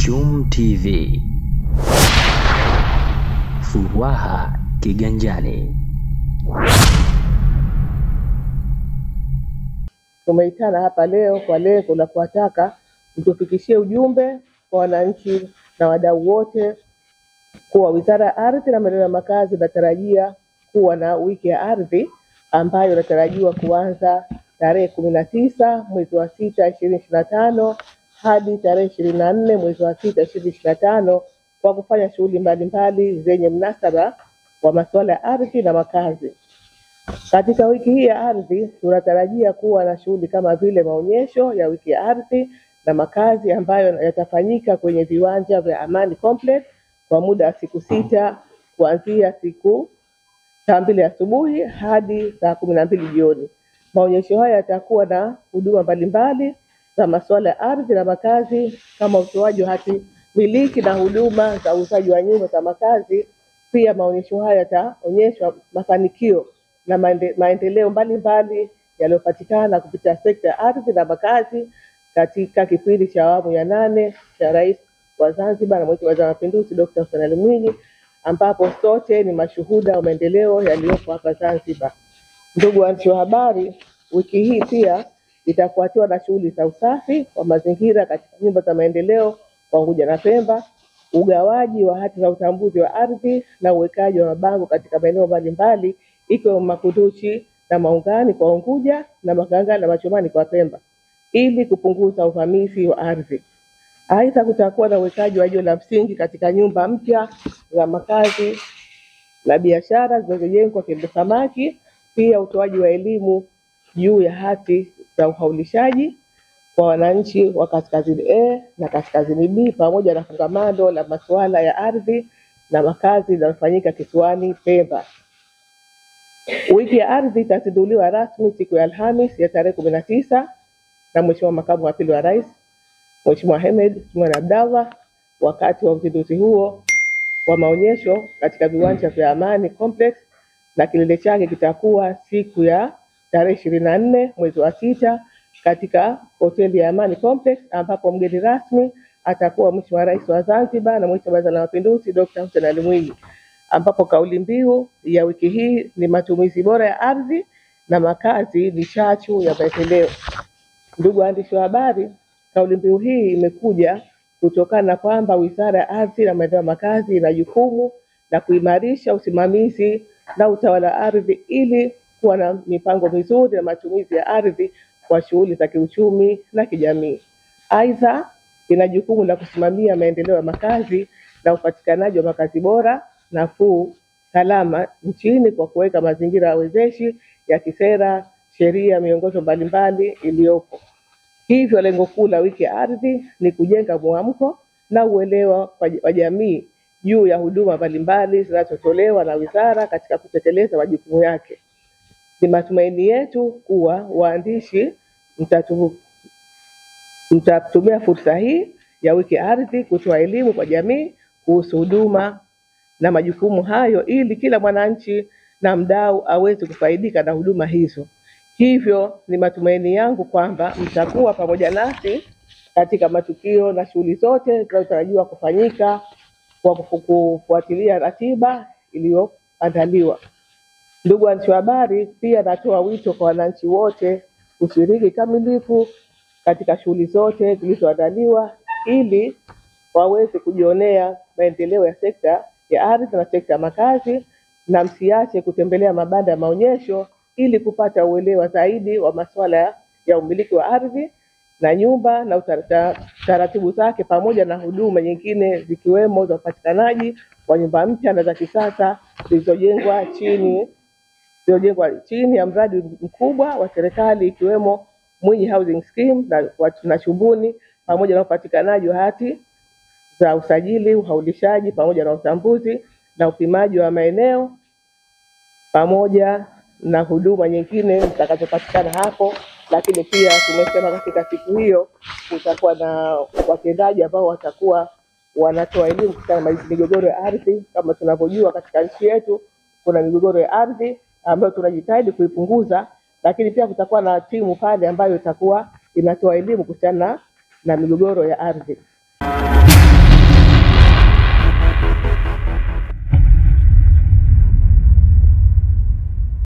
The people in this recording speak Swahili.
Chum TV. Furaha kiganjani. Tumeitana hapa leo kwa lengo la kuwataka mtufikishie ujumbe kwa wananchi na wadau wote kuwa Wizara ya Ardhi na Maendeleo ya Makazi inatarajia kuwa na wiki ya ardhi ambayo inatarajiwa kuanza tarehe 19 mwezi wa 6 2025 hadi tarehe 24 mwezi wa 6 2025 kwa kufanya shughuli mbalimbali zenye mnasaba wa masuala ya ardhi na makazi. Katika wiki hii ya ardhi tunatarajia kuwa na shughuli kama vile maonyesho ya wiki ya ardhi na makazi ambayo yatafanyika kwenye viwanja vya Amani Complex kwa muda wa siku 6 kuanzia siku saa 2 asubuhi hadi saa 12 jioni. Maonyesho haya yatakuwa na huduma mbalimbali za masuala ya ardhi na makazi kama utoaji wa hati miliki na huduma za uuzaji wa nyumba za makazi. Pia maonyesho haya yataonyesha mafanikio na maendeleo mbalimbali yaliyopatikana kupitia sekta ya ardhi na makazi katika kipindi cha awamu ya 8 cha Rais wa Zanzibar na Mwenyekiti wa Mapinduzi Dr. Hussein Ali Mwinyi, ambapo sote ni mashuhuda wa maendeleo yaliyopo hapa Zanzibar. Ndugu waandishi wa habari, wiki hii pia itafuatiwa na shughuli za usafi wa mazingira katika nyumba za maendeleo kwa Unguja na Pemba, ugawaji wa hati za utambuzi wa ardhi na uwekaji wa mabango katika maeneo mbalimbali ikiwemo Makunduchi na Maungani kwa Unguja na Makanga na Machomani kwa Pemba ili kupunguza uvamizi wa ardhi. Aidha, kutakuwa na uwekaji wa jiwe la msingi katika nyumba mpya za makazi na biashara zinazojengwa Kiembe Samaki. Pia utoaji wa elimu juu ya hati za uhaulishaji kwa wananchi wa Kaskazini A na Kaskazini B pamoja na kongamano la masuala ya ardhi na makazi linalofanyika kisiwani Pemba. Wiki ya ardhi itazinduliwa rasmi siku ya Alhamis ya tarehe 19 na Mheshimiwa Makamu wa Pili wa Rais Mheshimiwa Hemed Suleiman Abdallah. Wakati wa uzinduzi huo wa maonyesho katika viwanja vya Amani Complex, na kilele chake kitakuwa siku ya tarehe 24 mwezi wa 6 katika hoteli ya Amani Complex, ambapo mgeni rasmi atakuwa Mheshimiwa Rais wa Zanzibar na Mwenyekiti wa Baraza la Mapinduzi Dr. Hussein Ali Mwinyi, ambapo kauli mbiu ya wiki hii ni matumizi bora ya ardhi na makazi ni chachu ya maendeleo. Ndugu waandishi wa habari, kauli mbiu hii imekuja kutokana na kwamba Wizara ya Ardhi na Maendeleo ya Makazi ina jukumu la kuimarisha usimamizi na utawala wa ardhi ili kuwa na mipango mizuri ya matumizi ya ardhi kwa shughuli za kiuchumi na kijamii. Aidha, ina jukumu la kusimamia maendeleo ya makazi na upatikanaji wa makazi bora, nafuu, salama nchini kwa kuweka mazingira ya wezeshi ya kisera, sheria, miongozo mbalimbali iliyopo. Hivyo lengo kuu la wiki ya ardhi ni kujenga mwamko na uelewa wa jamii juu ya huduma mbalimbali zinazotolewa na wizara katika kutekeleza majukumu yake. Ni matumaini yetu kuwa waandishi mtatumia fursa hii ya wiki ya ardhi kutoa elimu kwa jamii kuhusu huduma na majukumu hayo ili kila mwananchi na mdau aweze kufaidika na huduma hizo. Hivyo ni matumaini yangu kwamba mtakuwa pamoja nasi katika matukio na shughuli zote zinazotarajiwa kufanyika kwa kufuatilia ratiba iliyoandaliwa. Ndugu waandishi wa habari, pia natoa wito kwa wananchi wote kushiriki kamilifu katika shughuli zote zilizoandaliwa ili waweze kujionea maendeleo ya sekta ya ardhi na sekta ya makazi, na msiache kutembelea mabanda ya maonyesho ili kupata uelewa zaidi wa masuala ya umiliki wa ardhi na nyumba na taratibu zake pamoja na huduma nyingine zikiwemo za upatikanaji wa nyumba mpya na za kisasa zilizojengwa chini ya mradi mkubwa wa serikali ikiwemo Mwinyi Housing Scheme na Chumbuni, pamoja na upatikanaji wa hati za usajili, uhaulishaji pamoja na utambuzi na upimaji wa maeneo pamoja na huduma nyingine zitakazopatikana hapo. Lakini pia tumesema katika siku hiyo kutakuwa na watendaji ambao watakuwa wanatoa elimu kuhusiana na migogoro ya ardhi. Kama tunavyojua katika nchi yetu kuna migogoro ya ardhi ambayo tunajitahidi kuipunguza, lakini pia kutakuwa na timu pale ambayo itakuwa inatoa elimu kuhusiana na migogoro ya ardhi.